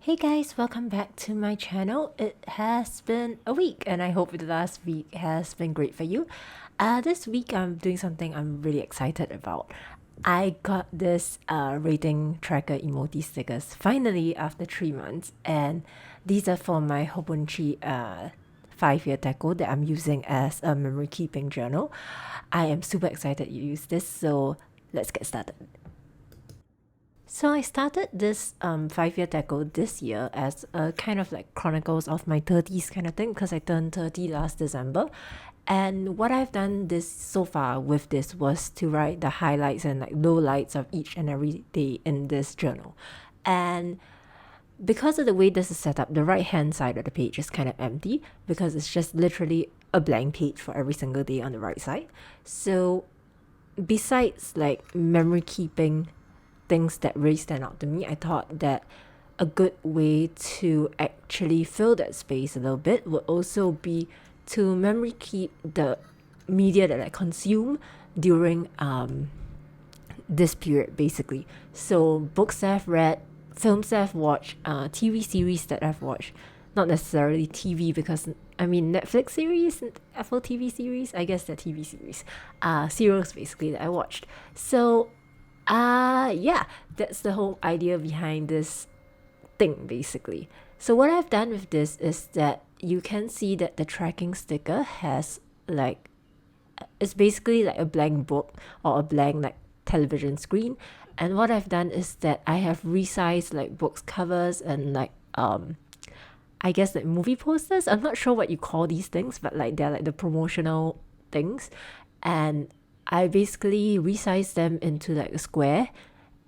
Hey guys, welcome back to my channel. It has been a week and I hope the last week has been great for you. This week I'm doing something I'm really excited about. I got this rating tracker Emoti stickers finally after 3 months, and these are for my Hobonichi 5-year Techo that I'm using as a memory keeping journal. I am super excited to use this, so let's get started. So I started this 5-year Techo this year as a kind of like chronicles of my 30s kind of thing, because I turned 30 last December. And what I've done this so far with this was to write the highlights and like lowlights of each and every day in this journal. And because of the way this is set up, the right hand side of the page is kind of empty because it's just literally a blank page for every single day on the right side. So besides like memory keeping things that really stand out to me, I thought that a good way to actually fill that space a little bit would also be to memory keep the media that I consume during this period, basically. So books that I've read, films that I've watched, TV series that I've watched. Not necessarily TV because I mean Netflix series, Apple TV series, I guess they're TV series. Serials basically that I watched. So yeah, that's the whole idea behind this thing basically. So what I've done with this is that you can see that the tracking sticker has like, it's basically like a blank book or a blank like television screen. And what I've done is that I have resized like books covers and like I guess like movie posters. I'm not sure what you call these things, but like they're like the promotional things. And I basically resized them into like a square,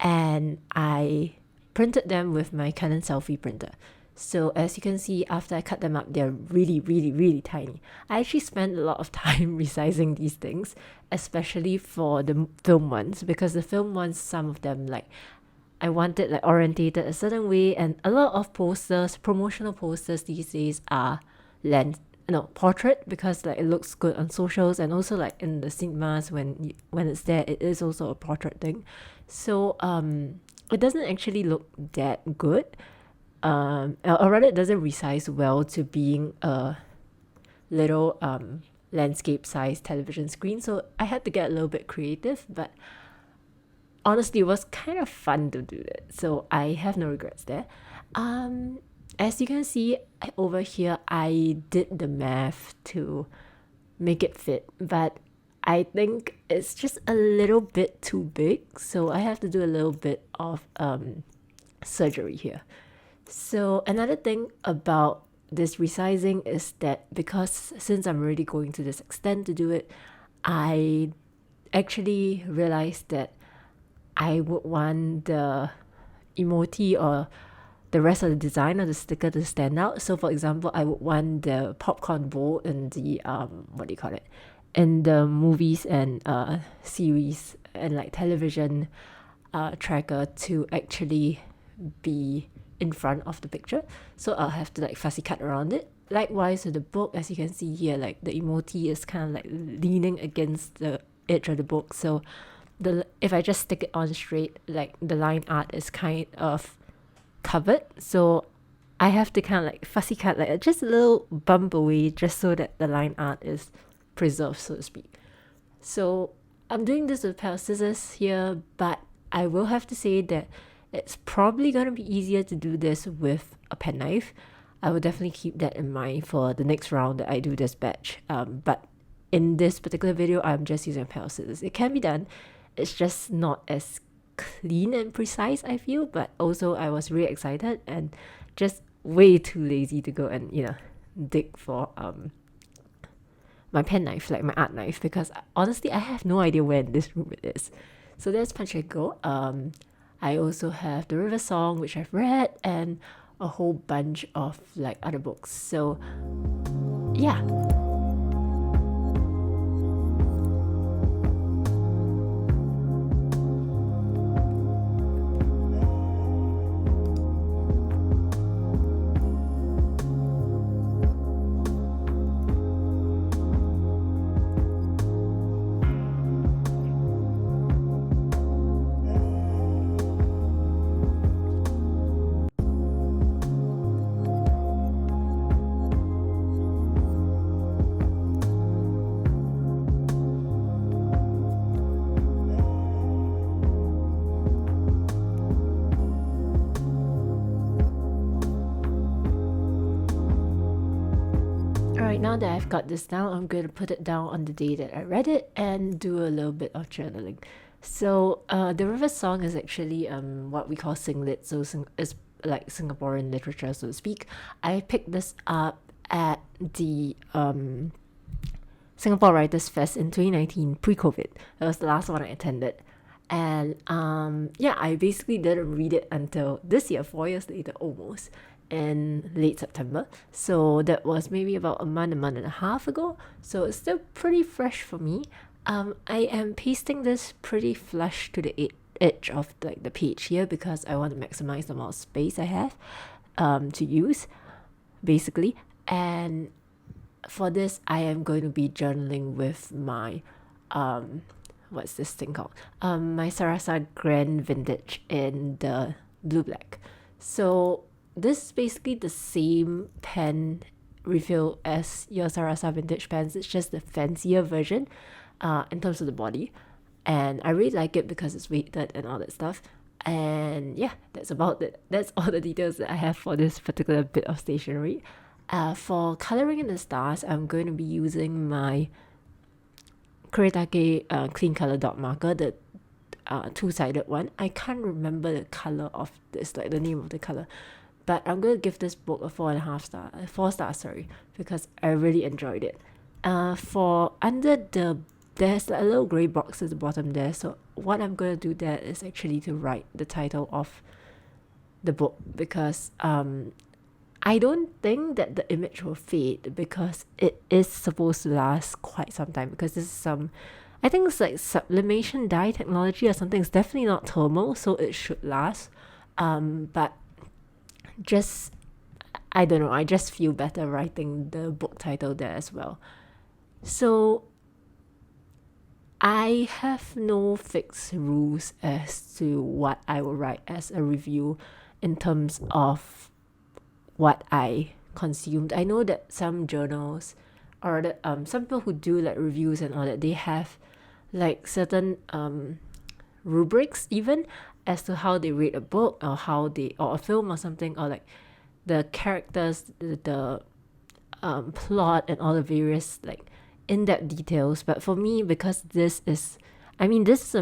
and I printed them with my Canon selfie printer. So as you can see, after I cut them up, they're really, really, really tiny. I actually spent a lot of time resizing these things, especially for the film ones, because the film ones, some of them like I wanted like orientated a certain way, and a lot of posters, promotional posters these days are portrait, because like it looks good on socials, and also like in the cinemas when it's there, it is also a portrait thing. So it doesn't actually look that good, or rather it doesn't resize well to being a little landscape size television screen. So I had to get a little bit creative, but honestly, it was kind of fun to do it. So I have no regrets there. As you can see over here, I did the math to make it fit, but I think it's just a little bit too big. So I have to do a little bit of surgery here. So another thing about this resizing is that because since I'm already going to this extent to do it, I actually realized that I would want the emoji or the rest of the design of the sticker to stand out. So for example, I would want the popcorn bowl in the what do you call it, in the movies and series and like television tracker to actually be in front of the picture. So I'll have to like fussy cut around it. Likewise with the book, as you can see here, like the emoji is kind of like leaning against the edge of the book. So if I just stick it on straight, like the line art is kind of covered. So I have to kind of like fussy cut like just a little bump away just so that the line art is preserved, so to speak. So I'm doing this with a pair of scissors here, but I will have to say that it's probably going to be easier to do this with a penknife. I will definitely keep that in mind for the next round that I do this batch. But in this particular video, I'm just using a pair of scissors. It can be done. It's just not as clean and precise, I feel, but also I was really excited and just way too lazy to go and dig for my pen knife, like my art knife, because honestly I have no idea where in this room it is. So there's Pacheco. I also have The River Song, which I've read, and a whole bunch of like other books. So yeah. right now that I've got this down, I'm going to put it down on the day that I read it and do a little bit of journaling. So the River Song is actually what we call singlet, so it's like Singaporean literature, so to speak. I picked this up at the Singapore Writers Fest in 2019, pre-COVID. That was the last one I attended. And I basically didn't read it until this year, 4 years later almost, in late September. So that was maybe about a month and a half ago. So it's still pretty fresh for me. I am pasting this pretty flush to the edge of like the page here because I want to maximize the amount of space I have to use, basically. And for this, I am going to be journaling with my what's this thing called? My Sarasa Grand Vintage in the blue black. So this is basically the same pen refill as your Sarasa Vintage pens. It's just the fancier version in terms of the body. And I really like it because it's weighted and all that stuff. And yeah, that's about it. That's all the details that I have for this particular bit of stationery. For colouring in the stars, I'm going to be using my Kuretake clean colour dot marker, the two-sided one. I can't remember the colour of this, like the name of the colour, but I'm going to give this book a 4 stars, sorry, because I really enjoyed it. For under there's like a little grey box at the bottom there, so what I'm going to do there is actually to write the title of the book, because I don't think that the image will fade because it is supposed to last quite some time, because this is I think it's like sublimation dye technology or something. It's definitely not thermal, so it should last. But just, I don't know, I just feel better writing the book title there as well. So I have no fixed rules as to what I will write as a review in terms of what I consumed. I know that some journals or that some people who do like reviews and all that, they have like certain rubrics even as to how they rate a book or or a film or something, or like the characters, the plot and all the various like in-depth details. But for me, because this is a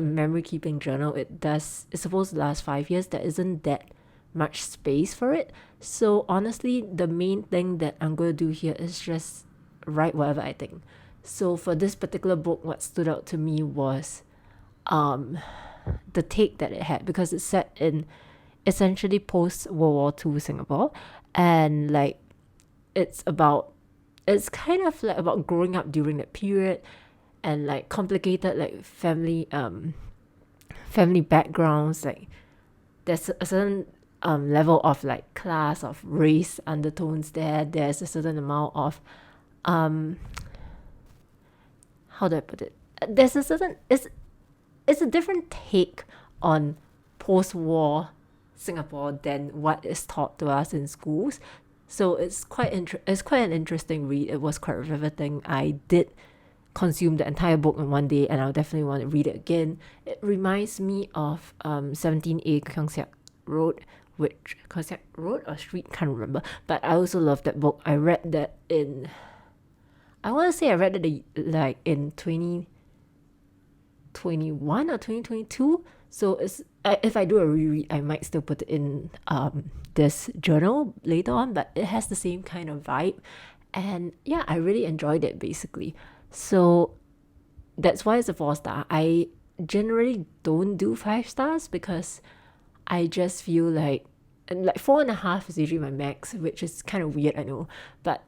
memory keeping journal, it's supposed to last 5 years, there isn't that much space for it. So honestly, the main thing that I'm going to do here is just write whatever I think. So for this particular book, what stood out to me was the take that it had, because it's set in essentially post World War II Singapore, and like it's kind of like about growing up during that period, and like complicated like family backgrounds. Like there's a certain level of like class, of race undertones there. There's a certain amount of how do I put it? There's a certain it's a different take on post-war Singapore than what is taught to us in schools. So it's quite an interesting read. It was quite riveting. I did consume the entire book in one day, and I'll definitely want to read it again. It reminds me of 17A Keong Saik Road, which Keong Saik Road or Street, can't remember. But I also love that book. I read that in 2021 or 2022. So if I do a reread, I might still put it in this journal later on, but it has the same kind of vibe. And yeah, I really enjoyed it basically. So that's why it's a 4-star. I generally don't do 5 stars because I just feel like 4.5 is usually my max, which is kind of weird, I know. But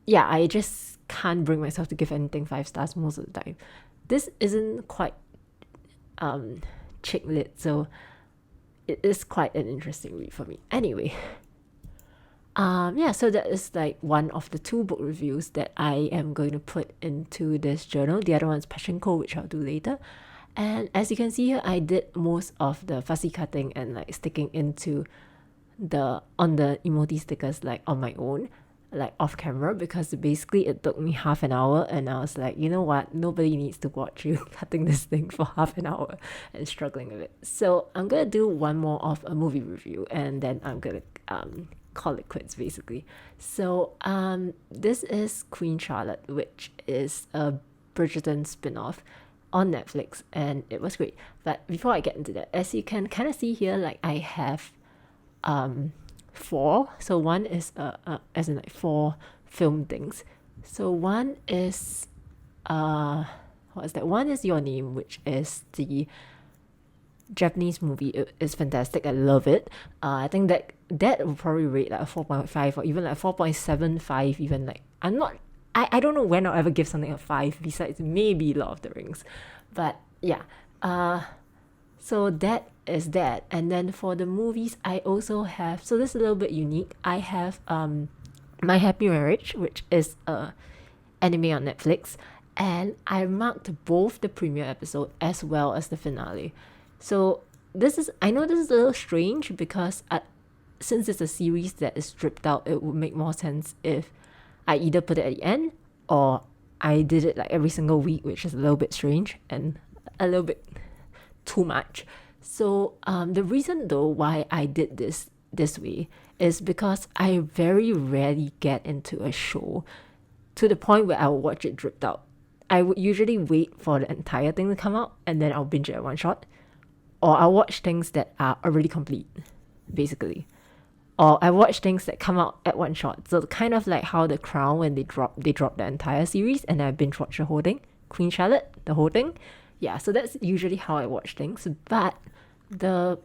yeah, I just can't bring myself to give anything 5 stars most of the time. This isn't quite chick lit, so it is quite an interesting read for me. Anyway, so that is like one of the 2 book reviews that I am going to put into this journal. The other one is Pachinko, which I'll do later. And as you can see here, I did most of the fussy cutting and like sticking into on the Emoti stickers like on my own. like off camera, because basically it took me half an hour, and I was like, you know what, nobody needs to watch you cutting this thing for half an hour and struggling with it. So I'm gonna do one more of a movie review, and then I'm gonna call it quits basically. So this is Queen Charlotte, which is a Bridgerton spin-off on Netflix, and it was great. But before I get into that, as you can kind of see here, like I have four. So one is as in like four film things. So one is what is that? One is Your Name, which is the Japanese movie. It is fantastic. I love it. I think that will probably rate like a 4.5 or even like 4.75. Even like I don't know when I'll ever give something a 5 besides maybe Lord of the Rings. But yeah. So that is that. And then for the movies, I also have, so this is a little bit unique. I have My Happy Marriage, which is a anime on Netflix, and I marked both the premiere episode as well as the finale. So I know this is a little strange because since it's a series that is stripped out, it would make more sense if I either put it at the end or I did it like every single week, which is a little bit strange and a little bit too much. So the reason though why I did this way is because I very rarely get into a show to the point where I will watch it dripped out. I would usually wait for the entire thing to come out and then I'll binge it at one shot. Or I'll watch things that are already complete, basically. Or I watch things that come out at one shot. So kind of like how The Crown, when they drop the entire series and I binge watch the whole thing. Queen Charlotte, the whole thing. Yeah, so that's usually how I watch things. But the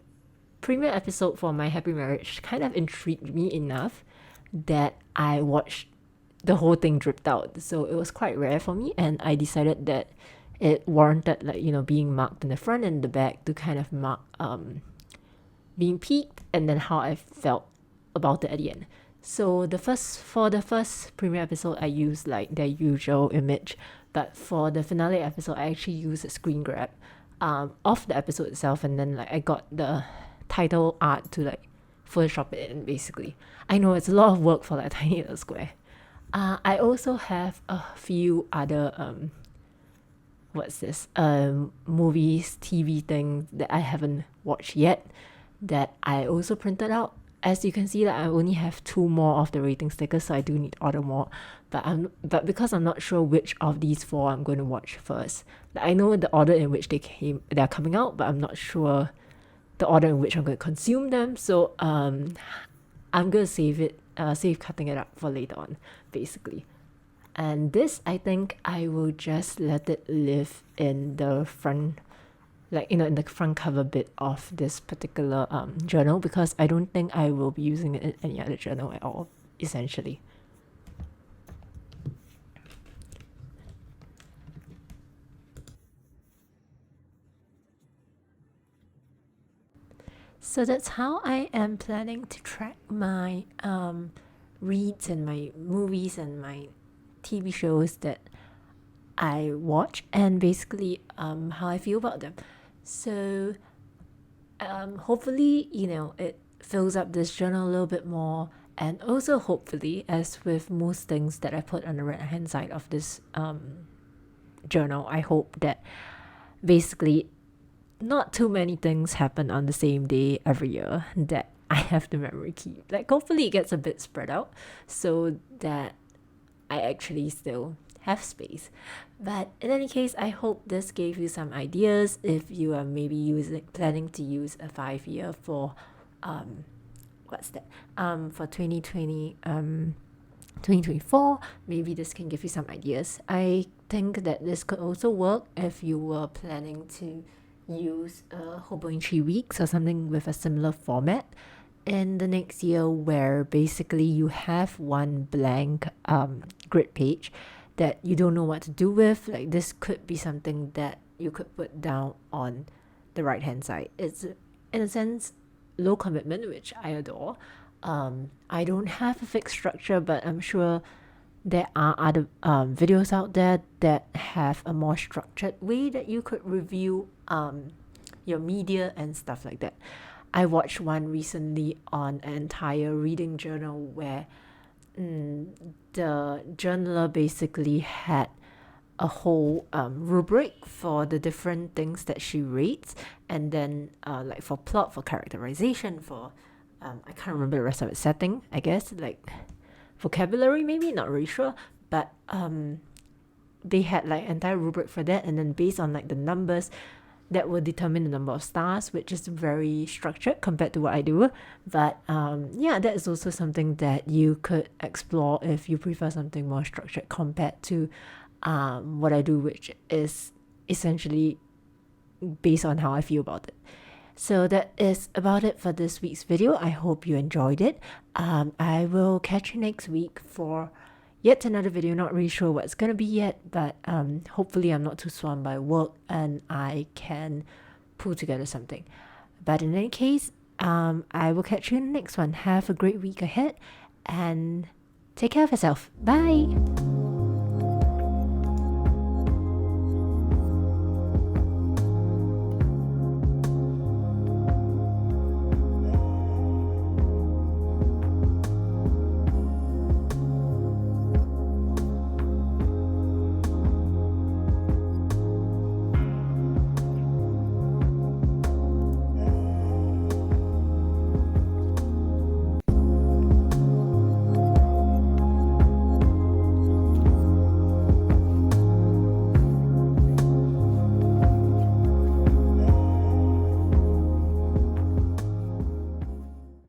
premiere episode for My Happy Marriage kind of intrigued me enough that I watched the whole thing dripped out. So it was quite rare for me, and I decided that it warranted, like, you know, being marked in the front and the back to kind of mark being peaked and then how I felt about it at the end. So for the first premiere episode, I used like their usual image, but for the finale episode, I actually used a screen grab of the episode itself, and then like I got the title art to like Photoshop it in basically. I know it's a lot of work for like a tiny little square. I also have a few other movies, TV things that I haven't watched yet that I also printed out. As you can see, that I only have 2 more of the rating stickers, so I do need to order more. But because I'm not sure which of these 4 I'm going to watch first. Like, I know the order in which they're coming out, but I'm not sure the order in which I'm going to consume them. So I'm going to save cutting it up for later on, basically. And this, I think I will just let it live in the front, like, you know, in the front cover bit of this particular journal, because I don't think I will be using it in any other journal at all, essentially. So that's how I am planning to track my reads and my movies and my TV shows that I watch, and basically how I feel about them. So hopefully, you know, it fills up this journal a little bit more, and also hopefully, as with most things that I put on the right hand side of this journal, I hope that basically not too many things happen on the same day every year that I have to memory keep. Like, hopefully it gets a bit spread out so that I actually still have space. But in any case, I hope this gave you some ideas if you are maybe planning to use a 5-year for for 2024. Maybe this can give you some ideas. I think that this could also work if you were planning to use Hobonichi Weeks or something with a similar format in the next year, where basically you have one blank grid page that you don't know what to do with. Like, this could be something that you could put down on the right hand side. It's, in a sense, low commitment, which I adore. I don't have a fixed structure, but I'm sure there are other videos out there that have a more structured way that you could review your media and stuff like that. I watched one recently on an entire reading journal where the journaler basically had a whole rubric for the different things that she rates, and then like for plot, for characterization, for I can't remember the rest of it, setting, I guess, like vocabulary, maybe, not really sure, but they had like entire rubric for that, and then based on like the numbers that will determine the number of stars, which is very structured compared to what I do. But yeah, that is also something that you could explore if you prefer something more structured compared to what I do, which is essentially based on how I feel about it. So that is about it for this week's video. I hope you enjoyed it. I will catch you next week for yet another video. Not really sure what it's gonna be yet, but hopefully I'm not too swamped by work and I can pull together something. But in any case, I will catch you in the next one. Have a great week ahead and take care of yourself. Bye.